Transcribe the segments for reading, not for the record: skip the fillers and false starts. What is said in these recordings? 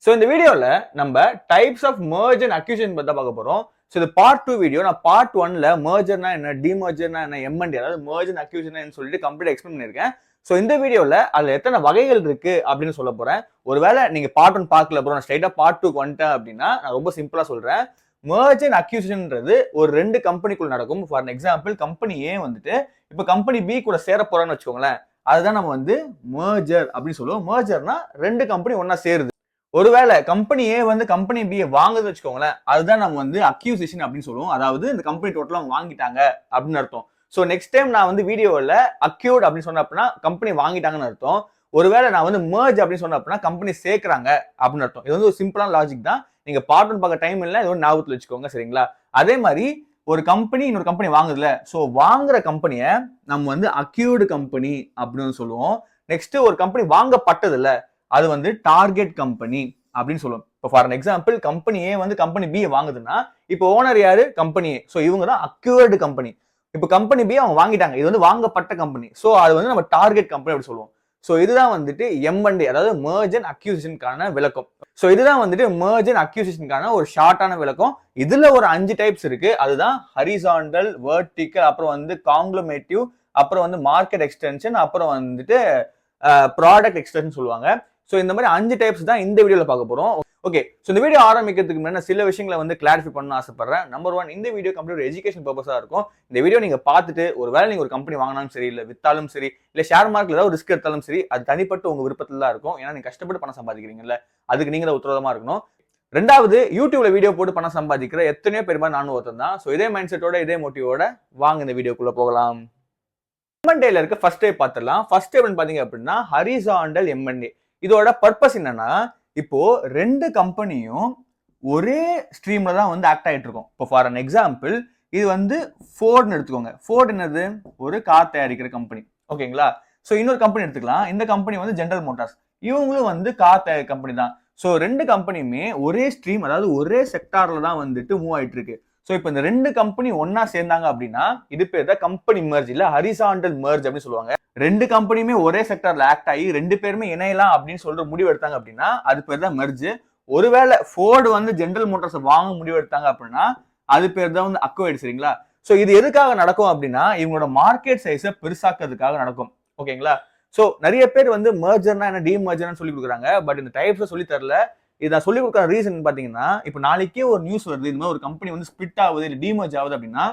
So இந்த வீடியோவில் நம்ம types of merge and acquisition பற்றி தான் பார்க்க போகிறோம். ஸோ இது பார்ட் 2 வீடியோ. நான் பார்ட் 1ல mergerனா என்ன, demergerனா என்ன, M&A அதாவது merge and acquisition சொல்லிட்டு கம்ப்ளீட் எக்ஸ்பிளைன் பண்ணியிருக்கேன். ஸோ இந்த வீடியோவில் அதில் எத்தனை வகைகள் இருக்கு அப்படின்னு சொல்ல போறேன். ஒருவேளை நீங்க பார்ட் 1 பார்க்கல ப்ரோ, நான் ஸ்ட்ரைட்டா பார்ட் 2 வந்துட்டேன் அப்படின்னா நான் ரொம்ப சிம்பிளா சொல்றேன். merge and acquisitionன்றது ஒரு ரெண்டு கம்பெனிக்குள்ள நடக்கும். ஃபார் எக்ஸாம்பிள் கம்பெனி ஏ வந்துட்டு இப்போ கம்பெனி பி கூட சேர போறான்னு வச்சுக்கோங்களேன். அதுதான் நம்ம வந்து merger அப்படின்னு சொல்லுவோம். mergerனா ரெண்டு கம்பெனி ஒன்னா சேருது. ஒருவேளை கம்பெனி ஏ வந்து கம்பெனி பி வாங்குதுன்னு வச்சுக்கோங்களேன், அதுதான் நம்ம வந்து அக்யூசிஷன் அப்படின்னு சொல்லுவோம். அதாவது இந்த கம்பெனி டோட்டலா அவங்க வாங்கிட்டாங்க அப்படின்னு அர்த்தம். ஸோ நெக்ஸ்ட் டைம் நான் வந்து வீடியோவில் அக்யூர்ட் அப்படின்னு சொன்ன அப்படின்னா கம்பெனி வாங்கிட்டாங்கன்னு அர்த்தம். ஒருவேளை நான் வந்து merge அப்படின்னு சொன்ன அப்படின்னா கம்பெனி சேர்க்கிறாங்க அப்படின்னு அர்த்தம். இது வந்து ஒரு சிம்பிளான லாஜிக் தான். நீங்க பார்ட் 1 பார்க்க டைம் இல்லை, இது ஒரு ஞாபகத்தில் வச்சுக்கோங்க, சரிங்களா? அதே மாதிரி ஒரு கம்பெனி இன்னொரு கம்பெனி வாங்குதுல, ஸோ வாங்குற கம்பெனியை நம்ம வந்து அக்யூர்டு கம்பெனி அப்படின்னு சொல்லுவோம். நெக்ஸ்ட் ஒரு கம்பெனி வாங்கப்பட்டது இல்ல, அது வந்து டார்கெட் கம்பெனி அப்படின்னு சொல்லுவோம். இப்போ ஃபார் எக்ஸாம்பிள் கம்பெனி ஏ வந்து கம்பெனி பி வாங்குதுன்னா இப்போ ஓனர் யாரு, கம்பெனி ஏ. ஸோ இவங்க தான் அக்யூர்டு கம்பெனி. இப்போ கம்பெனி பி அவங்க வாங்கிட்டாங்க, இது வந்து வாங்கப்பட்ட கம்பெனி. ஸோ அது வந்து நம்ம டார்கெட் கம்பெனி அப்படி சொல்லுவோம். ஸோ இதுதான் வந்துட்டு M&A அதாவது merge and acquisitionக்கான விளக்கம். ஸோ இதுதான் வந்துட்டு merge and acquisitionக்கான ஒரு ஷார்ட்டான விளக்கம். இதுல ஒரு 5 டைப்ஸ் இருக்கு. அதுதான் ஹரிசாண்டல், வெர்டிக்கல், அப்புறம் வந்து காங்க்ளமேட்டிவ், அப்புறம் வந்து மார்க்கெட் எக்ஸ்டென்ஷன், அப்புறம் வந்துட்டு ப்ராடக்ட் எக்ஸ்டென்ஷன் சொல்லுவாங்க. ஸோ இந்த மாதிரி 5 டைப்ஸ் தான் இந்த வீடியோவில் பார்க்க போறோம். ஓகே, ஸோ இந்த வீடியோ ஆரம்பிக்கிறதுக்கு முன்னாடி சில விஷயங்களை வந்து கிளாரிஃபை பண்ண ஆசைப்படுறேன். நம்பர் 1, இந்த வீடியோ கம்ப்ளீட் ஒரு எஜுகேஷன் பர்பஸாக இருக்கும். இந்த வீடியோ நீங்க பார்த்துட்டு ஒருவேளை நீங்க ஒரு கம்பெனி வாங்கினாலும் சரி, இல்லை வித்தாலும் சரி, இல்லை ஷேர் மார்க்கெட்ல ஏதாவது ரிஸ்க் எடுத்தாலும் சரி, அது தனிப்பட்டு உங்க விருப்பத்தில் தான் இருக்கும். ஏன்னா நீங்க கஷ்டப்பட்டு பணம் சம்பாதிக்கிறீங்கல்ல, அதுக்கு நீங்க தான் உத்தரவாதமா இருக்கணும். ரெண்டாவது, யூடியூப்ல வீடியோ போட்டு பணம் சம்பாதிக்கிற எத்தனையோ பேர் மாதிரி நானும் ஒருத்தன் தான். ஸோ இதே மைண்ட் செட்டோட இதே மோட்டிவோட வாங்க இந்த வீடியோக்குள்ள போகலாம். M&Aல இருக்க ஃபர்ஸ்ட் டைப் பார்த்துடலாம். ஃபர்ஸ்ட் டைப் பாத்தீங்க அப்படின்னா ஹரிசாண்டல் M&A. இதோட பர்பஸ் என்னன்னா, இப்போ ரெண்டு கம்பெனியும் ஒரே ஸ்ட்ரீம்ல தான் வந்து ஆக்ட் ஆகிட்டு இருக்கும். இப்போ ஃபார் அன் எக்ஸாம்பிள் இது வந்து ஃபோர்ட்னு எடுத்துக்கோங்க. ஃபோர்ட் என்னது, ஒரு கார் தயாரிக்கிற கம்பெனி, ஓகேங்களா? ஸோ இன்னொரு கம்பெனி எடுத்துக்கலாம். இந்த கம்பெனி வந்து ஜெனரல் மோட்டார்ஸ், இவங்களும் வந்து கார் தயாரிக்கிற கம்பெனி தான். ஸோ ரெண்டு கம்பெனியுமே ஒரே ஸ்ட்ரீம் அதாவது ஒரே செக்டார்ல தான் வந்துட்டு மூவ் ஆயிட்டு இருக்கு. ஸோ இப்போ இந்த ரெண்டு கம்பெனி ஒன்னா சேர்ந்தாங்க அப்படின்னா இது பேர் தான் கம்பெனி merge, இல்ல ஹரிசாண்டல் merge அப்படின்னு சொல்லுவாங்க. ரெண்டு கம்பெனியுமே ஒரே செக்டர்ல ஆக்ட் ஆகி ரெண்டு பேருமே இணையலாம் அப்படின்னு சொல்ற முடிவு எடுத்தாங்க அப்படின்னா அது பேர் தான் merge. ஒருவேளை ஃபோர்டு வந்து ஜெனரல் மோட்டார்ஸ் வாங்க முடிவு எடுத்தாங்க அப்படின்னா அது பேர் தான் வந்து அக்வைர்டு, சரிங்களா? ஸோ இது எதுக்காக நடக்கும் அப்படின்னா இவங்களோட மார்க்கெட் சைஸை பெருசாக்குறதுக்காக நடக்கும், ஓகேங்களா? ஸோ நிறைய பேர் வந்து mergerனா என்ன, demergerனா சொல்லி கொடுக்குறாங்க. பட் இந்த டைப்ஸ் சொல்லி தரல. இதை நான் சொல்லி கொடுக்குற ரீசன் பாத்தீங்கன்னா, இப்போ நாளைக்கே ஒரு நியூஸ் வருது, இந்த மாதிரி ஒரு கம்பெனி வந்து ஸ்பிட் ஆகுது இல்லை டிமர்ஜ் ஆகுது அப்படின்னா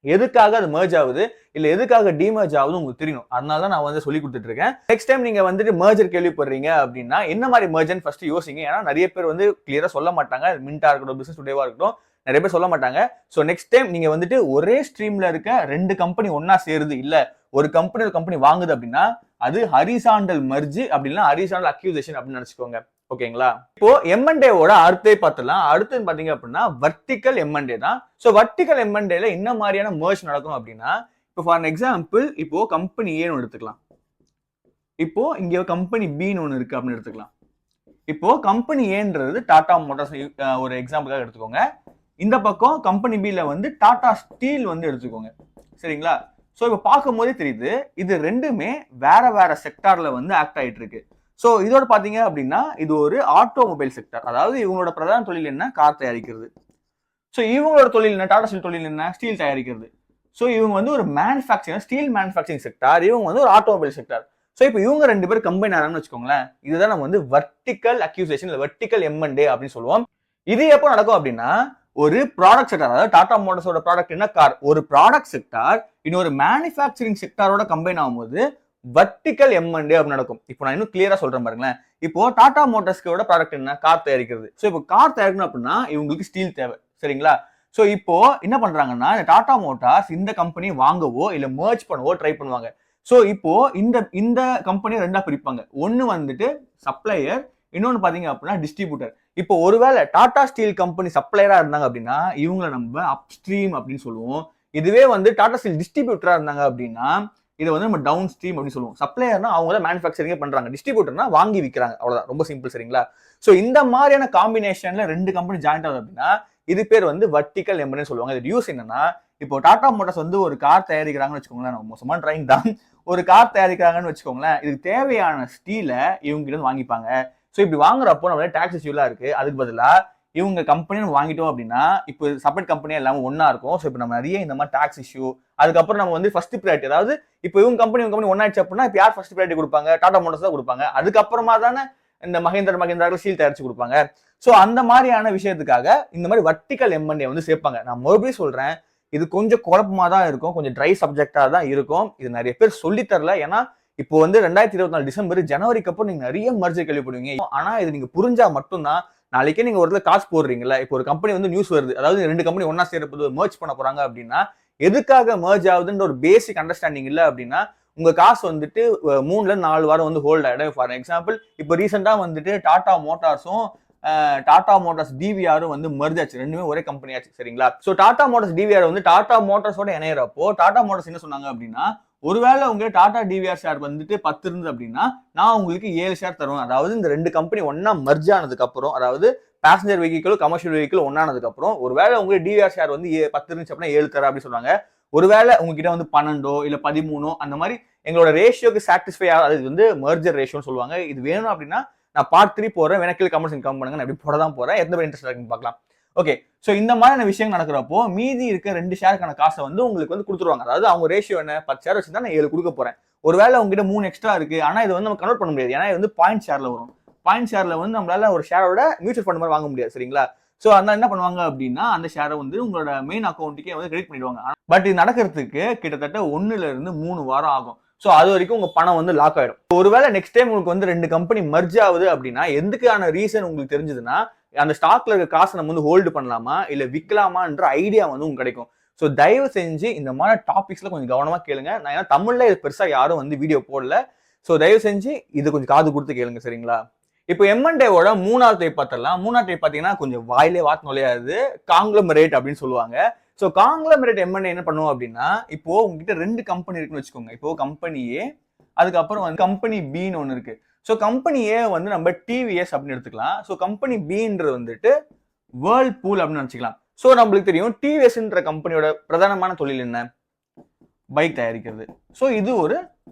எதுக்காக அது merge ஆகுது இல்ல எதுக்காக டிமர்ஜ் ஆகுது உங்களுக்கு தெரியணும். அதனால தான் நான் வந்து சொல்லி கொடுத்துட்டு இருக்கேன். நெக்ஸ்ட் டைம் நீங்க வந்துட்டு merger கேள்விப்படுறீங்க அப்படின்னா என்ன மாதிரி mergerன்னு ஃபர்ஸ்ட் யோசிங்க. ஏன்னா நிறைய பேர் வந்து கிளியரா சொல்ல மாட்டாங்க. மின்டா இருக்கட்டும், பிசினஸ் டுடேவா இருக்கட்டும், நிறைய பேர் சொல்ல மாட்டாங்க. ஸோ நெக்ஸ்ட் டைம் நீங்க வந்துட்டு ஒரே ஸ்ட்ரீம்ல இருக்க ரெண்டு கம்பெனி ஒன்னா சேருது, இல்ல ஒரு கம்பெனி வாங்குது அப்படின்னா அது ஹரிசாண்டல் merge அப்படின்னா ஹரிசாண்டல் அக்யூசிஷன் அப்படின்னு நினைச்சுக்கோங்க, ஓகேங்களா? இப்போ M&Aவோட அடுத்தே பார்த்துலாம். அடுத்து பாத்தீங்க அப்படின்னா வர்டிக்கல் M&A தான். ஸோ வர்டிக்கல் M&Aல என்ன மாதிரியான merge நடக்கும் அப்படின்னா, இப்போ ஃபார் எக்ஸாம்பிள் இப்போ கம்பெனி ஏன்னு எடுத்துக்கலாம். இப்போ இங்க கம்பெனி பின்னு ஒன்று இருக்கு அப்படின்னு எடுத்துக்கலாம். இப்போ கம்பெனி ஏன்றது டாடா மோட்டார்ஸ் ஒரு எக்ஸாம்பிளுக்காக எடுத்துக்கோங்க. இந்த பக்கம் கம்பெனி பில வந்து டாடா ஸ்டீல் வந்து எடுத்துக்கோங்க, சரிங்களா? ஸோ இப்போ பார்க்கும் போதே தெரியுது இது ரெண்டுமே வேற வேற செக்டார்ல வந்து ஆக்ட் ஆயிட்டு இருக்கு. ஸோ இதோட பாத்தீங்க அப்படின்னா இது ஒரு ஆட்டோமொபைல் செக்டர். அதாவது இவங்களோட பிரதான தொழில் என்ன, கார் தயாரிக்கிறது. ஸோ இவங்களோட தொழில் என்ன, டாடா ஸ்டீல் தொழில் என்ன, ஸ்டீல் தயாரிக்கிறது. ஸோ இவங்க வந்து ஒரு மேனுஃபேக்சரிங், ஸ்டீல் மேனுஃபேக்சரிங் செக்டார், இவங்க வந்து ஒரு ஆட்டோமொபைல் செக்டார். ஸோ இப்போ இவங்க ரெண்டு பேரும் கம்பைன் ஆறான்னு வச்சுக்கோங்களேன். இதுதான் நம்ம வந்து வர்டிக்கல் அக்யூசிஷன் இல்லை வர்டிக்கல் M&A அப்படின்னு சொல்லுவோம். இது எப்போ நடக்கும் அப்படின்னா ஒரு ப்ராடக்ட் செக்டார், அதாவது டாடா மோட்டார்ஸோட ப்ராடக்ட் என்ன, கார், ஒரு ப்ராடக்ட் செக்டார் இன்னொரு மேனுஃபேக்சரிங் செக்டாரோட கம்பைன் ஆகும்போது வர்டிக்கல் M&A அப்படி நடக்கும். இப்போ நான் இன்னும் கிளியரா சொல்றேன் பாருங்களேன். இப்போ டாடா மோட்டார்ஸ்க்கோட ப்ராடக்ட் என்ன, கார் தயாரிக்கிறது. ஸோ இப்போ கார் தயாரிக்கணும் அப்படின்னா இவங்களுக்கு ஸ்டீல் தேவை, சரிங்களா? ஸோ இப்போ என்ன பண்றாங்கன்னா டாடா மோட்டார்ஸ் இந்த கம்பெனி வாங்கவோ இல்ல merge பண்ணவோ ட்ரை பண்ணுவாங்க. ஸோ இப்போ இந்த கம்பெனியை ரெண்டா பிரிப்பாங்க. ஒன்னு வந்துட்டு சப்ளையர், இன்னொன்னு பாத்தீங்க அப்படின்னா டிஸ்ட்ரிபியூட்டர். இப்போ ஒருவேளை டாடா ஸ்டீல் கம்பெனி சப்ளையரா இருந்தாங்க அப்படின்னா இவங்களை நம்ம அப்ஸ்ட்ரீம் அப்படின்னு சொல்லுவோம். இதுவே வந்து டாடா ஸ்டீல் டிஸ்ட்ரிபியூட்டரா இருந்தாங்க அப்படின்னா இதை வந்து நம்ம டவுன் ஸ்ட்ரீம் அப்படின்னு சொல்லுவோம். சப்ளையர்னா அவங்க தான் மேனுஃபேக்சரிங்கே பண்றாங்க, டிஸ்ட்ரிபியூட்டர்னா வாங்கி விற்கிறாங்க, அவ்வளவுதான். ரொம்ப சிம்பிள், சரிங்களா? ஸோ இந்த மாதிரியான காம்பினேஷன்ல ரெண்டு கம்பெனி ஜாயிண்ட் ஆகுது அப்படின்னா இது பேர் வந்து வர்டிக்கல் M&A சொல்லுவாங்க. இது யூஸ் என்னன்னா, இப்போ டாடா மோட்டார்ஸ் வந்து ஒரு கார் தயாரிக்கிறாங்கன்னு வச்சுக்கோங்களேன், நம்ம மோசமான ட்ரைங் தான். ஒரு கார் தயாரிக்கிறாங்கன்னு வச்சுக்கோங்களேன், இதுக்கு தேவையான ஸ்டீலை இவங்க கிட்ட வாங்கிப்பாங்க. ஸோ இப்படி வாங்குறப்போ நம்ம டாக்ஸ் இஷ்யூலாம் இருக்கு. அதுக்கு பதிலாக இவங்க கம்பெனி நம்ம வாங்கிட்டோம் அப்படின்னா இப்போ செப்பரேட் கம்பெனியா இல்லாமல் ஒன்னா இருக்கும். ஸோ இப்போ நம்ம நிறைய இந்த மாதிரி டாக்ஸ் இஷ்யூ, அதுக்கப்புறம் நம்ம வந்து ஃபர்ஸ்ட் ப்ரையாரிட்டி, அதாவது இப்போ இவங்க கம்பெனி ஒன்னாச்சு அப்படின்னா இப்போ யார் ஃபர்ஸ்ட் ப்ரையாரிட்டி கொடுப்பாங்க? டாடா மோட்டார்ஸ் தான் கொடுப்பாங்க. அதுக்கப்புறமா தானே இந்த மஹேந்திரா சீல் தயாரிச்சு கொடுப்பாங்க. ஸோ அந்த மாதிரியான விஷயத்துக்காக இந்த மாதிரி வர்டிகல் எம்என்ஏ வந்து சேர்ப்பாங்க. நான் மறுபடியும் சொல்றேன், இது கொஞ்சம் குழப்பமா தான் இருக்கும், கொஞ்சம் ட்ரை சப்ஜெக்டா தான் இருக்கும். இது நிறைய பேர் சொல்லி தரல. ஏன்னா இப்போ வந்து 2024 டிசம்பர் ஜனவரிக்கு அப்புறம் நீங்க நிறைய மர்ஜர் கேள்விப்படுவீங்க. ஆனா இது நீங்க புரிஞ்சா மட்டும்தான் நாளைக்கே நீங்க ஒரு இடத்துல காசு போடுறீங்களா, இப்போ ஒரு கம்பெனி வந்து நியூஸ் வருது, அதாவது 2 கம்பெனி ஒன்னா சேரப்போது மர்ஜ் பண்ண போறாங்க அப்படின்னா எதுக்காக மர்ஜ் ஆகுதுன்ற ஒரு பேசிக் அண்டர்ஸ்டாண்டிங் இல்லை அப்படின்னா உங்க காசு வந்துட்டு 3-4 வாரம் வந்து ஹோல்ட் ஆயிடும். ஃபார் எக்ஸாம்பிள் இப்போ ரீசெண்டா வந்துட்டு டாடா மோட்டார்ஸும் டாடா மோட்டார்ஸ் டிவிஆரும் வந்து மர்ஜ் ஆச்சு, ரெண்டுமே ஒரே கம்பெனி ஆச்சு. சரிங்களா? ஸோ டாடா மோட்டார்ஸ் டிவிஆர் வந்து டாடா மோட்டார்ஸோட இணையறப்போ டாடா மோட்டார்ஸ் என்ன சொன்னாங்க அப்படின்னா, ஒருவேளை உங்களுக்கு டாடா டிவிஆர் ஷேர் வந்துட்டு 10 இருந்தது அப்படின்னா நான் உங்களுக்கு 7 ஷேர் தருவேன். அதாவது இந்த 2 கம்பெனி ஒன்னா மர்ஜ் ஆனதுக்கு அப்புறம், அதாவது பேசஞ்சர் வெஹிக்கிள் கமர்ஷியல் வெஹிக்கிள் ஒன்னானதுக்கு அப்புறம் ஒருவேளை உங்களுக்கு டிவிஆர் ஷேர் வந்து 10 இருந்துச்சு அப்படின்னா 7 தர அப்படின்னு சொன்னாங்க. ஒருவேளை உங்ககிட்ட வந்து 12 இல்ல 13 அந்த மாதிரி எங்களோட ரேஷியோக்கு சாட்டிஸ்ஃபை ஆகாது, இது வந்து மர்ஜர் ரேஷியோன்னு சொல்லுவாங்க. இது வேணும் அப்படின்னா நான் பார்ட் 3 போறேன், எனக்கு கமெண்ட்ஸ் இன்கம் பண்ணுங்க, நான் எப்படி போட தான் போறேன், எத்தனை பேர் இன்ட்ரெஸ்ட் இருக்குன்னு பார்க்கலாம். ஓகே, ஸோ இந்த மாதிரியான விஷயம் நடக்கிறப்போ மீதி இருக்க 2 ஷேருக்கான காசை வந்து உங்களுக்கு வந்து கொடுத்துருவாங்க. அதாவது அவங்க ரேஷியோ என்ன, 10 ஷேர் வச்சு தான் நான் 7 கொடுக்க போறேன். ஒருவேளை உங்ககிட்ட 3 எக்ஸ்ட்ரா இருக்கு, ஆனா இது வந்து நம்ம கன்வெர்ட் பண்ண முடியாது, ஏன்னா இது வந்து பாயிண்ட் ஷேர்ல வரும். பாயிண்ட் ஷேர்ல வந்து நம்மளால ஒரு ஷேரோட மியூச்சுவல் ஃபண்ட் மாதிரி வாங்க முடியாது. சரிங்களா? ஸோ அந்த என்ன பண்ணுவாங்க அப்படின்னா அந்த ஷேரை வந்து உங்களோட மெயின் அக்கௌண்ட்டுக்கே வந்து கிரெடிட் பண்ணிடுவாங்க. பட் இது நடக்கிறதுக்கு கிட்டத்தட்ட 1-3 வாரம் ஆகும். ஸோ அது வரைக்கும் உங்க பணம் வந்து லாக் ஆயிடும். ஒருவேளை நெக்ஸ்ட் டைம் உங்களுக்கு வந்து 2 கம்பெனி மர்ஜ் ஆகுது அப்படின்னா எதுக்கான ரீசன் உங்களுக்கு தெரிஞ்சதுன்னா அந்த ஸ்டாக்ல இருக்க காசை நம்ம வந்து ஹோல்டு பண்ணலாமா இல்ல விற்கலாமான்ற ஐடியா வந்து உங்களுக்கு கிடைக்கும். ஸோ தயவு செஞ்சு இந்த மாதிரி டாபிக்ஸ்ல கொஞ்சம் கவனமா கேளுங்க. நான் ஏன்னா தமிழ்ல இது பெருசா யாரும் வந்து வீடியோ போடல. ஸோ தயவு செஞ்சு இது கொஞ்சம் காது கொடுத்து கேளுங்க. சரிங்களா? இப்போ M&Aவோட 3வது டைப் பார்த்தலாம். 3வது டைப் பார்த்தீங்கன்னா கொஞ்சம் வாயிலே வார்த்தை நுழையாது, காங்கிளமரேட் அப்படின்னு சொல்லுவாங்க. ஸோ காங்கிளமரேட் M&A என்ன பண்ணுவோம் அப்படின்னா, இப்போ உங்ககிட்ட 2 கம்பெனி இருக்குன்னு வச்சுக்கோங்க. இப்போ கம்பெனி ஏ, அதுக்கப்புறம் வந்து கம்பெனி பின்னு ஒன்று இருக்கு. ஸோ கம்பெனி ஏ வந்து நம்ம டிவிஎஸ் அப்படின்னு எடுத்துக்கலாம். ஸோ கம்பெனி பின்றது வந்துட்டு வேர்ல்பூல் அப்படின்னு நினச்சிக்கலாம். ஸோ நம்மளுக்கு தெரியும் டிவிஎஸ்ன்ற கம்பெனியோட பிரதானமான தொழில் என்ன? பைக் தயாரிக்கிறது. ஸோ இது ஒரு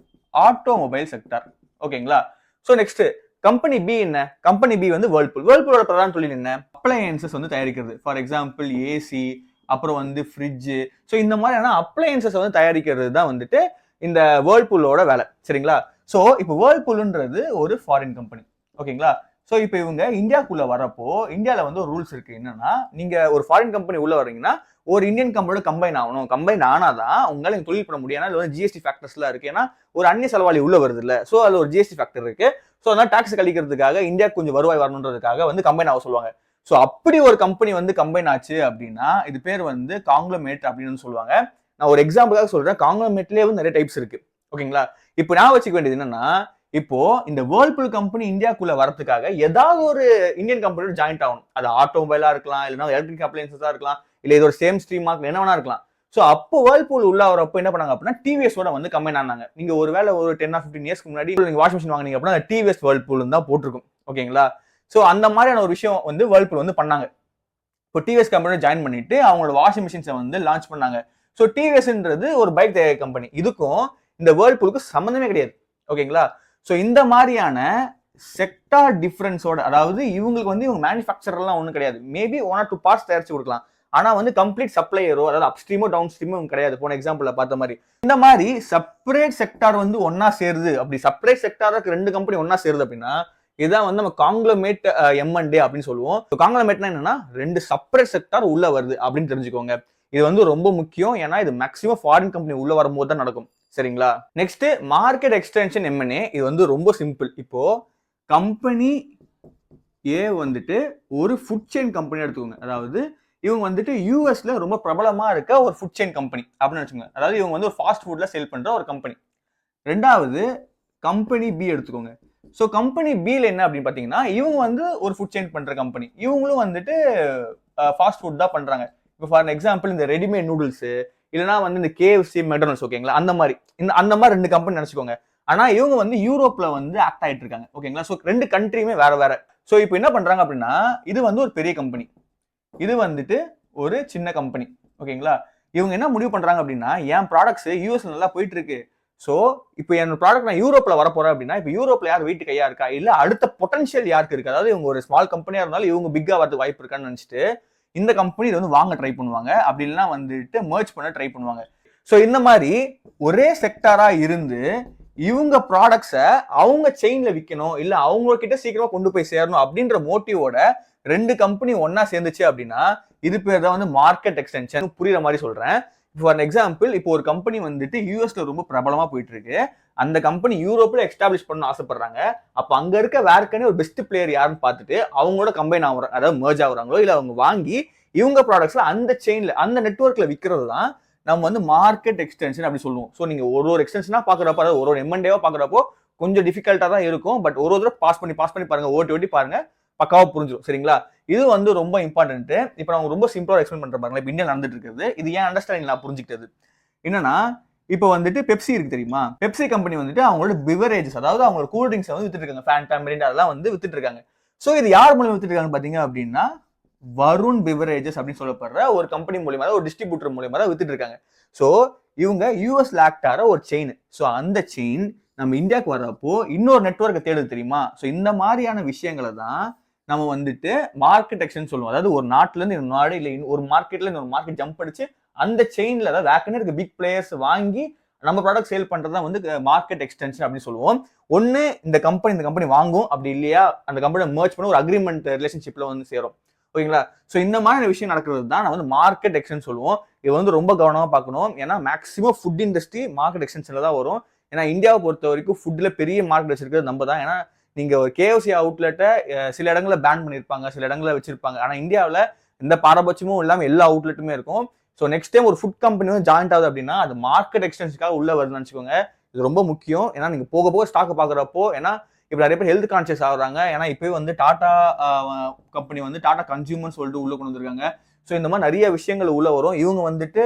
ஆட்டோமொபைல் செக்டார். ஓகேங்களா? ஸோ நெக்ஸ்ட் கம்பெனி பி என்ன? கம்பெனி பி வந்து வேர்ல்பூல். வேர்ல்பூலோட பிரதான தொழில் என்ன? அப்ளையன்சஸ் வந்து தயாரிக்கிறது. ஃபார் எக்ஸாம்பிள் ஏசி, அப்புறம் வந்து ஃப்ரிட்ஜு. ஸோ இந்த மாதிரியான அப்ளையன்சஸ் வந்து தயாரிக்கிறது தான் வந்துட்டு இந்த வேர்ல்பூலோட வேலை. சரிங்களா? ஸோ இப்போ வேர்ல்பூல்ன்றது ஒரு ஃபாரின் கம்பெனி. ஓகேங்களா? ஸோ இப்போ இவங்க இந்தியாவுக்குள்ள வரப்போ இந்தியாவில் வந்து ஒரு ரூல்ஸ் இருக்கு. என்னன்னா, நீங்க ஒரு ஃபாரின் கம்பெனி உள்ள வர்றீங்கன்னா ஒரு இந்தியன் கம்பெனியோட கம்பைன் ஆகணும். கம்பைன் ஆனாதான் உங்களால தொழில் பண்ண முடியும். ஏன்னா வந்து ஜிஎஸ்டி ஃபேக்டர்ஸ்லாம் இருக்கு. ஏன்னா ஒரு அந்நிய செலவாளி உள்ள வருது இல்ல, ஸோ அது ஒரு ஜிஎஸ்டி ஃபேக்டர் இருக்கு. ஸோ அதனால டாக்ஸ் கழிக்கிறதுக்காக இந்தியாவுக்கு கொஞ்சம் வருவாய் வரணுன்றதுக்காக வந்து கம்பைன் ஆக சொல்லுவாங்க. ஸோ அப்படி ஒரு கம்பெனி வந்து கம்பைன் ஆச்சு அப்படின்னா இது பேர் வந்து காங்கிளமேட் அப்படின்னு சொல்லுவாங்க. நான் ஒரு எக்ஸாம்பிளாக சொல்றேன். காங்கிளமேட்லேயே வந்து நிறைய டைப்ஸ் இருக்கு. ஓகேங்களா? இப்போ நான் வச்சுக்க வேண்டியது என்னன்னா, இப்போ இந்த வேர்ல்பூல் கம்பெனி இந்தியாக்குள்ள வரதுக்காக ஏதாவது ஒரு இந்தியன் கம்பெனியோட ஜாயிண்ட் ஆகணும். அது ஆட்டோமொபைலா இருக்கலாம், இல்லைன்னா எலக்ட்ரிக் அப்ளையன்ஸா இருக்கலாம், இல்லை இதோட சேம் ஸ்ட்ரீமா என்ன வேணா இருக்கலாம். ஸோ அப்போ வேர்ல்பூல் உள்ள வரப்போ என்ன பண்ணாங்க அப்படின்னா டிவிஎஸோட வந்து கம்பைன் ஆனாங்க. நீங்க ஒருவேளை ஒரு 10 or 15 இயர்ஸ்க்கு முன்னாடி நீங்க வாஷிங் மிஷின் வாங்கினீங்க அப்படின்னா அந்த டிவிஎஸ் வேர்ல்பூல் தான் போட்டிருக்கும். ஓகேங்களா? ஸோ அந்த மாதிரியான ஒரு விஷயம் வந்து வேர்ல்பூல் வந்து பண்ணாங்க. இப்போ டிவிஎஸ் கம்பெனியோட ஜாயின் பண்ணிட்டு அவங்களோட வாஷிங் மிஷின்ஸை வந்து லான்ச் பண்ணாங்க. ஸோ டிவிஎஸ்ன்றது ஒரு பைக் தயாரிக்கிற கம்பெனி. இதுக்கும் இந்த வேர்ல்பூலுக்கு சம்மந்தமே கிடையாது. ஓகேங்களா? ஸோ இந்த மாதிரியான செக்டார் டிஃபரன்ஸோட, அதாவது இவங்களுக்கு வந்து இவங்க மேனுஃபேக்சர்லாம் ஒன்றும் கிடையாது. மேபி 1 or 2 பார்ட்ஸ் தயாரிச்சு கொடுக்கலாம். ஆனா வந்து கம்ப்ளீட் சப்ளையரோ, அதாவது அப்ஸ்ட்ரீமோ டவுன் ஸ்ட்ரீமோ கிடையாது. போன எக்ஸாம்பிள்ல பார்த்த மாதிரி இந்த மாதிரி செப்பரேட் செக்டார் வந்து ஒன்னா சேருது. அப்படி செப்பரேட் செக்டாருக்கு 2 கம்பெனி ஒன்னா சேருது அப்படின்னா இதான் வந்து நம்ம காங்கிளமேட் M&A அப்படின்னு சொல்லுவோம். காங்கிளமேட்னா என்னன்னா 2 செப்பரேட் செக்டார் உள்ள வருது அப்படின்னு தெரிஞ்சுக்கோங்க. இது வந்து ரொம்ப முக்கியம். ஏன்னா இது மேக்ஸிமம் ஃபாரின் கம்பெனி உள்ள வரும்போது தான் நடக்கும். சரிங்களா? Next market extension M&A. இது வந்து ரொம்ப சிம்பிள். இப்போ கம்பெனி ஏ வந்துட்டு ஒரு ஃபுட் செயின் கம்பெனி எடுத்துக்கோங்க. அதாவது இவங்க வந்துட்டு யூஎஸ்ல ரொம்ப பிரபலமா இருக்க ஒரு ஃபுட் செயின் கம்பெனி அப்படின்னு வச்சுக்கோங்க. அதாவது இவங்க வந்து ஒரு ஃபாஸ்ட் ஃபுட்ல சேல் பண்ற ஒரு கம்பெனி. ரெண்டாவது கம்பெனி பி எடுத்துக்கோங்க. ஸோ கம்பெனி பில என்ன அப்படின்னு பாத்தீங்கன்னா இவங்க வந்து ஒரு ஃபுட் செயின் பண்ற கம்பெனி. இவங்களும் வந்துட்டு ஃபாஸ்ட் ஃபுட் தான் பண்றாங்க. இப்போ ஃபார் எக்ஸாம்பிள் இந்த ரெடிமேட் நூடுல்ஸ், இல்லைன்னா வந்து இந்த KFC, மெக்டொனால்ட்ஸ். ஓகேங்களா? அந்த மாதிரி 2 கம்பெனி நினைச்சுக்கோங்க. ஆனா இவங்க வந்து யூரோப்ல வந்து ஆக்ட் ஆயிட்டு இருக்காங்க. ஓகேங்களா? ஸோ 2 கண்ட்ரியுமே வேற வேற. ஸோ இப்போ என்ன பண்றாங்க அப்படின்னா இது வந்து ஒரு பெரிய கம்பெனி, இது வந்துட்டு ஒரு சின்ன கம்பெனி. ஓகேங்களா? இவங்க என்ன முடிவு பண்றாங்க அப்படின்னா என் ப்ராடக்ட்ஸ் யூஎஸ் நல்லா போயிட்டு இருக்கு, ஸோ இப்போ என்னோட ப்ராடக்ட் நான் யூரோப்ல வரப்போறேன் அப்படின்னா இப்போ யூரோப்ல யார் வீட்டு கையா இருக்கா இல்ல அடுத்த பொட்டன்ஷியல் யாருக்கு இருக்கு, அதாவது இவங்க ஒரு ஸ்மால் கம்பெனியா இருந்தாலும் இவங்க பிக்கா வரதுக்கு வாய்ப்பு இருக்கான்னு நினைச்சிட்டு இந்த கம்பெனி இதை வந்து வாங்க ட்ரை பண்ணுவாங்க, அப்படி இல்லைன்னா வந்துட்டு மர்ஜ் பண்ண ட்ரை பண்ணுவாங்க. ஸோ இந்த மாதிரி ஒரே செக்டாரா இருந்து இவங்க ப்ராடக்ட்ஸை அவங்க செயின்ல விற்கணும் இல்ல அவங்க கிட்ட சீக்கிரமா கொண்டு போய் சேரணும் அப்படின்ற மோட்டிவோட ரெண்டு கம்பெனி ஒன்னா சேர்ந்துச்சு அப்படின்னா இது பேர் தான் வந்து மார்க்கெட் எக்ஸ்டென்ஷன். புரியுற மாதிரி சொல்றேன். ஃபார் எக்ஸாம்பிள் இப்போ ஒரு கம்பெனி வந்துட்டு யூஎஸ்ல ரொம்ப பிரபலமா போயிட்டு இருக்கு, அந்த கம்பெனி யூரோப்ல எஸ்டாப்ளிஷ் பண்ண ஆசைப்படுறாங்க. அப்ப அங்க இருக்க வேர்க்கனே ஒரு பெஸ்ட் பிளேயர் யாருன்னு பார்த்துட்டு அவங்களோட கம்பைன் ஆகுறாங்க, அதாவது மர்ஜ் ஆகுறாங்களோ இல்ல அவங்க வாங்கி இவங்க ப்ராடக்ட்ஸ்ல அந்த செயின்ல அந்த நெட்வொர்க்ல விற்கிறது தான் நம்ம வந்து மார்க்கெட் எக்ஸ்டென்ஷன் அப்படி சொல்லுவோம். ஸோ நீங்க ஒரு எக்ஸ்டென்ஷனா பாக்குறப்ப, அதாவது ஒரு எம்என்டேவா பாக்குறப்போ கொஞ்சம் டிஃபிகல்ட்டா தான் இருக்கும். பட் ஒரு தடவை பாஸ் பண்ணி பாருங்க, ஓட்டி பாருங்க, பக்காவா புரிஞ்சிடும். சரிங்களா? இது வந்து ரொம்ப இம்பார்ட்டன்ட். இப்போ நான் ரொம்ப சிம்பிளா எக்ஸ்பிளைன் பண்ற பாருங்க. இப்போ இந்தியா நடந்துட்டு இருக்குது, இது ஏன் அண்டர்ஸ்டாண்டிங் நான் புரிஞ்சுக்கிட்டது என்னன்னா, இப்போ வந்துட்டு பெப்சி இருக்கு தெரியுமா, பெப்சி கம்பெனி வந்துட்டு அவங்களோட பிவரேஜஸ், அதாவது அவங்களோட கூல் ட்ரிங்க்ஸ் வந்து வித்துட்டு இருக்காங்க, ஃபேண்டா, மிரிண்டா அதெல்லாம் வந்து வித்துட்டு இருக்காங்க. ஸோ இது யார் மூலியமா வித்துட்டு இருக்காங்க பாத்தீங்க அப்படின்னா வருண் பிவரேஜஸ் அப்படின்னு சொல்லப்படுற ஒரு கம்பெனி மூலியமா தான், ஒரு டிஸ்ட்ரிபியூட்டர் மூலியமா தான் வித்துட்டு இருக்காங்க. ஸோ இவங்க யூஎஸ் லாக்டார ஒரு செயின். ஸோ அந்த செயின் நம்ம இந்தியாவுக்கு வர்றப்போ இன்னொரு நெட்வொர்க்கை தேடுது தெரியுமா. ஸோ இந்த மாதிரியான விஷயங்களை தான் நம்ம வந்துட்டு மார்க்கெட் எக்ஸ்டென்ஷன் சொல்லுவோம். அதாவது ஒரு நாட்டுல இருந்து இன்னொரு நாடு இல்ல ஒரு மார்க்கெட்ல இருந்து ஒரு மார்க்கெட் ஜம்ப் அடிச்சு அந்த செயின்ல அதாவது வேக்கனே இருக்க பிக் பிளேயர்ஸ் வாங்கி நம்ம ப்ராடக்ட் சேல் பண்றதா வந்து மார்க்கெட் எக்ஸ்டென்ஷன் அப்படின்னு சொல்லுவோம். ஒன்னு இந்த கம்பெனி வாங்கும், அப்படி இல்லையா அந்த கம்பெனி மர்ஜ் பண்ண ஒரு அக்ரிமெண்ட் ரிலேஷன்ஷிப்ல வந்து சேரும். ஓகேங்களா? ஸோ இந்த மாதிரி விஷயம் நடக்கிறது தான் நான் வந்து மார்க்கெட் எக்ஸ்டென்ஷன் சொல்லுவோம். இது வந்து ரொம்ப கவனமா பார்க்கணும். ஏன்னா மேக்ஸிமம் ஃபுட் இண்டஸ்ட்ரி மார்க்கெட் எக்ஸ்டென்ஷன்ல தான் வரும். ஏன்னா இந்தியாவை பொறுத்த வரைக்கும் ஃபுட்ல பெரிய மார்க்கெட் வச்சிருக்கிறது நம்ம தான். ஏன்னா நீங்க ஒரு கேஎஃப்சி அவுட்லெட்டை சில இடங்கள்ல பேன் பண்ணியிருப்பாங்க, சில இடங்கள்ல வச்சிருப்பாங்க. ஆனா இந்தியாவில் எந்த பாரபட்சமும் இல்லாமல் எல்லா அவுட்லெட்டுமே இருக்கும். ஸோ நெக்ஸ்ட் டைம் ஒரு ஃபுட் கம்பெனி வந்து ஜாயின்ட் ஆகுது அப்படின்னா அது மார்க்கெட் எக்ஸ்டென்ஷனுக்காக உள்ள வருதுன்னு வச்சுக்கோங்க. இது ரொம்ப முக்கியம். ஏன்னா நீங்க போக போக ஸ்டாக் பாக்குறப்போ, ஏன்னா இப்போ நிறைய பேர் ஹெல்த் கான்சியஸ் ஆகுறாங்க. ஏன்னா இப்போயே வந்து டாடா கம்பெனி வந்து டாடா கன்சியூமர்னு சொல்லிட்டு உள்ள கொண்டு வந்திருக்காங்க. ஸோ இந்த மாதிரி நிறைய விஷயங்கள் உள்ள வரும். இவங்க வந்துட்டு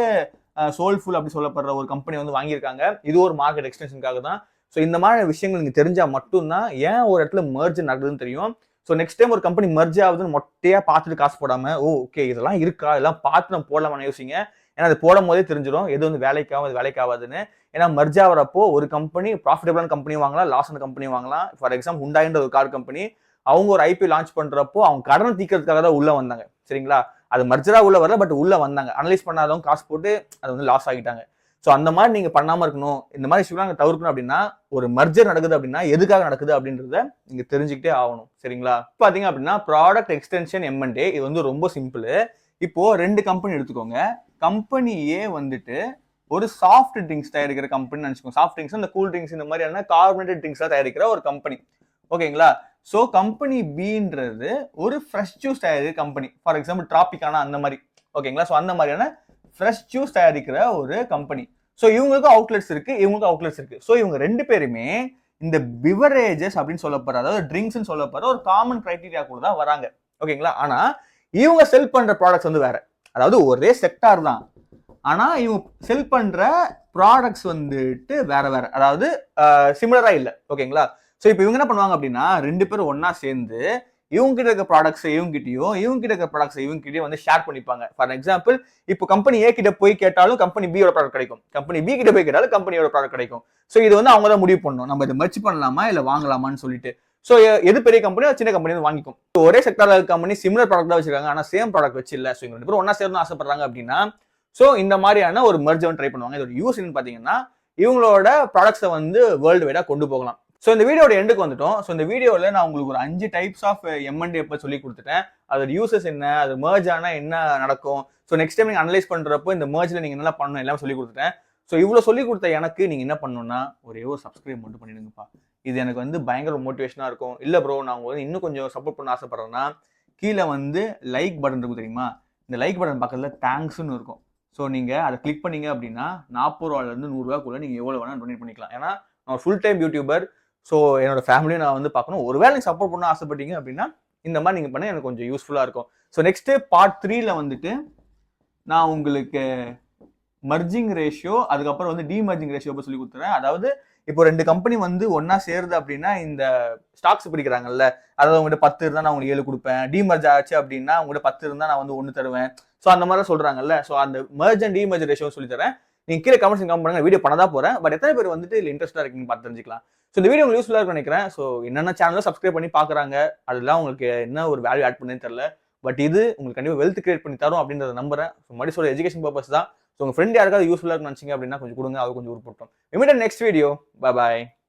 சோல்ஃபுல் அப்படி சொல்லப்படுற ஒரு கம்பெனி வந்து வாங்கியிருக்காங்க. இது ஒரு மார்க்கெட் எக்ஸ்டென்ஷனுக்காக தான். ஸோ இந்த மாதிரி விஷயங்கள் நீங்க தெரிஞ்சா மட்டும்தான் ஏன் ஒரு இடத்துல மர்ஜ் நடக்குதுன்னு தெரியும். ஸோ நெக்ஸ்ட் டைம் ஒரு கம்பெனி மர்ஜ் ஆகுதுன்னு மொட்டையா பார்த்துட்டு காசு போடாம, ஓகே இதெல்லாம் இருக்கா, இதெல்லாம் பார்த்து நம்ம போடலாமான்னு யோசிங்க. ஏன்னா அது போடும் போதே தெரிஞ்சிடும் எது வந்து வேலைக்காகும், அது வேலைக்காகாதுன்னு. ஏன்னா மர்ஜ் ஆகிறப்போ ஒரு கம்பெனி ப்ராஃபிட்டபிளான கம்பெனி வாங்கலாம், லாஸ் ஆன கம்பெனி வாங்கலாம். ஃபார் எக்ஸாம்பிள் ஹுண்டாய்ன்ற ஒரு கார் கம்பெனி, அவங்க ஒரு ஐபி லான்ச் பண்றப்போ அவங்க கடனை தீக்கிறதுக்காக தான் உள்ள வந்தாங்க. சரிங்களா? அது மர்ஜரா உள்ள வரல, பட் உள்ள வந்தாங்க. அனலைஸ் பண்ணாதவங்க காசு போட்டு அது வந்து லாஸ் ஆகிட்டாங்க. ஸோ அந்த மாதிரி நீங்க பண்ணாம இருக்கணும். இந்த மாதிரி விஷயம் தவிர்க்கணும் அப்படின்னா, ஒரு மர்ஜர் நடக்குது அப்படின்னா எதுக்காக நடக்குது அப்படின்றத நீங்க தெரிஞ்சுக்கிட்டே ஆகணும். சரிங்களா? பாத்தீங்க அப்படின்னா ப்ராடக்ட் எக்ஸ்டென்ஷன் எம்என்டே இது வந்து ரொம்ப சிம்பிள். இப்போ ரெண்டு கம்பெனி எடுத்துக்கோங்க. கம்பெனி ஏ வந்துட்டு ஒரு சாஃப்ட் ட்ரிங்க்ஸ் தயாரிக்கிற கம்பெனி நினைச்சுக்கோங்க. சாஃப்ட் ட்ரிங்க்ஸ் இந்த கூல் ட்ரிங்க்ஸ் இந்த மாதிரியான கார்பனேட்டட் ட்ரிங்க்ஸ் தயாரிக்கிற ஒரு கம்பெனி. ஓகேங்களா? ஸோ கம்பெனி பின்றது ஒரு ஃப்ரெஷ் ஜூஸ் தயாரிக்கிற கம்பெனி. ஃபார் எக்ஸாம்பிள் டிராபிக்கானா அந்த மாதிரி. ஓகேங்களா? ஸோ அந்த மாதிரியான ஃப்ரெஷ் ஜூஸ் தயாரிக்கிற ஒரு கம்பெனி. ஸோ இவங்களுக்கும் அவுட்லெட்ஸ் இருக்கு, இவங்களுக்கும் அவுட்லெட்ஸ் இருக்கு. ஸோ இவங்க ரெண்டு பேருமே இந்த பிவரேஜஸ் அப்படின்னு சொல்லப்படுற, அதாவது ட்ரிங்க்ஸ் சொல்லப்படுற ஒரு காமன் கிரைட்டீரியா கூட தான் வராங்க. ஓகேங்களா? ஆனா இவங்க செல் பண்ற ப்ராடக்ட்ஸ் வந்து வேற. அதாவது ஒரே செக்டார் தான், ஆனா இவங்க செல் பண்ற ப்ராடக்ட்ஸ் வந்துட்டு வேற வேற, அதாவது சிமிலரா இல்ல. ஓகேங்களா? ஸோ இப்போ இவங்க என்ன பண்ணுவாங்க அப்படின்னா ரெண்டு பேரும் ஒன்னா சேர்ந்து இவங்க கிட்ட இருக்க ப்ராடக்ட்ஸ் இவங்ககிட்டயும், இவங்க கிட்ட இருக்க ப்ராடக்ட்ஸ் இவங்ககிட்டயும் வந்து ஷேர் பண்ணிப்பாங்க. ஃபார் எக்ஸாம்பிள் இப்போ கம்பெனி ஏ கிட்ட போய் கேட்டாலும் கம்பெனி பியோட ப்ராடக்ட் கிடைக்கும், கம்பெனி பி கிட்ட போய் கேட்டாலும் கம்பெனியோட ப்ராடக்ட் கிடைக்கும். ஸோ இது வந்து அவங்க தான் முடிவு பண்ணணும், நம்ம இதை மெர்ஜ் பண்ணலாமா இல்ல வாங்கலாமான்னு சொல்லிட்டு. ஸோ எது பெரிய கம்பெனியோ சின்ன கம்பெனி வாங்கிக்கும். ஒரே செக்டார்ல இருக்க கம்பெனி சிமிலர் ப்ராடக்ட் தான் வச்சிருக்காங்க, ஆனா சேம் ப்ராடக்ட் வச்சு இல்ல. ஸோ இவங்க ரெண்டு பேரும் ஒன்னா சேரணும் ஆசைப்படுறாங்க அப்படின்னா ஸோ இந்த மாதிரியான ஒரு மெர்ஜ் ட்ரை பண்ணுவாங்க. இதோட யூஸ் பாத்தீங்கன்னா இவங்களோட ப்ராடக்ட்ஸை வந்து வேர்ல்டு வைடா கொண்டு போகலாம். ஸோ இந்த வீடியோட எண்டுக்கு வந்துட்டோம். ஸோ இந்த வீடியோவில் நான் உங்களுக்கு ஒரு 5 டைப்ஸ் ஆஃப் எம்என்டே எப்போ சொல்லி கொடுத்துட்டேன். அதோட யூசஸ் என்ன, அது மர்ஜ் ஆனா என்ன நடக்கும், ஸோ நெக்ஸ்ட் டைம் நீங்க அனலைஸ் பண்றப்போ இந்த மர்ஜ்ல நீங்க என்ன பண்ணணும் எல்லாம் சொல்லி கொடுத்துட்டேன். ஸோ இவ்வளோ சொல்லி கொடுத்த எனக்கு நீங்க என்ன பண்ணணும்னா ஒரே ஒரு சப்ஸ்கிரைப் மட்டும் பண்ணிடுங்கப்பா. இது எனக்கு வந்து பயங்கர மோட்டிவேஷனா இருக்கும். இல்ல ப்ரோ நான் உங்களுக்கு இன்னும் கொஞ்சம் சப்போர்ட் பண்ண ஆசைப்படுறேன்னா கீழே வந்து லைக் பட்டன் இருக்கும் தெரியுமா, இந்த லைக் பட்டன் பக்கத்துல தேங்க்ஸ்ன்னு இருக்கும். ஸோ நீங்க அதை கிளிக் பண்ணீங்க அப்படின்னா 40 ரூபாயிலிருந்து 100 ரூபாய்க்குள்ள நீங்க எவ்வளவு வேணா டொனேட் பண்ணிக்கலாம். ஏன்னா நான் ஃபுல் டைம் யூடியூபர். ஸோ என்னோட ஃபேமிலியை நான் வந்து பார்க்கணும். ஒருவேளை நீங்கள் சப்போர்ட் பண்ண ஆசைப்பட்டீங்க அப்படின்னா இந்த மாதிரி நீங்கள் பண்ண எனக்கு கொஞ்சம் யூஸ்ஃபுல்லாக இருக்கும். ஸோ நெக்ஸ்ட் பார்ட் 3ல வந்துட்டு நான் உங்களுக்கு மர்ஜிங் ரேஷியோ அதுக்கப்புறம் வந்து டிமர்ஜிங் ரேஷியோ சொல்லி கொடுத்துறேன். அதாவது இப்போ ரெண்டு கம்பெனி வந்து ஒன்னா சேருது அப்படின்னா இந்த ஸ்டாக்ஸ் பிரிக்கிறாங்கல்ல, அதாவது உங்கள்கிட்ட 10 இருந்தால் நான் உங்களுக்கு 7 கொடுப்பேன், டிமர்ஜ் ஆச்சு அப்படின்னா உங்கள்கிட்ட 10 இருந்தால் நான் வந்து 1 தருவேன். ஸோ அந்த மாதிரி சொல்றாங்கல்ல. ஸோ அந்த மர்ஜ் அண்ட் டிமர்ஜ் ரேஷியோ சொல்லி தரேன். நீங்க கீழே கமெண்ட்ஸ் கமெண்ட் பண்ணுங்க, வீடியோ பண்ண தான் போறேன். பட் எத்தனை பேர் வந்துட்டு இல்ல இன்ட்ரெஸ்டா இருக்கீங்கன்னு பார்த்து தெரிஞ்சுக்கலாம். ஸோ இந்த வீடியோ உங்களுக்கு யூஸ்ஃபுல்லா இருக்கும்னு நினைக்கிறேன். ஸோ என்னென்ன சேனலும் சப்ஸ்கிரைப் பண்ணி பாக்குறாங்க, அதெல்லாம் உங்களுக்கு என்ன ஒரு வேல்யூ ஆட் பண்ணுன்னு தெரியல. பட் இது உங்களுக்கு கண்டிப்பா வெல்த் கிரியேட் பண்ணி தரும் அப்படின்றத நம்புறேன். மறுபடியும் சொல்ற எஜுகேஷன் பர்பஸ் தான். ஸோ உங்க ஃப்ரெண்ட் யாருக்காவது யூஸ்ஃபுல்லா இருக்குன்னு நினைச்சீங்க அப்படின்னா கொஞ்சம் கொடுங்க, அது கொஞ்சம் உருப்பட்டும். Immediate next video. பை பாய்.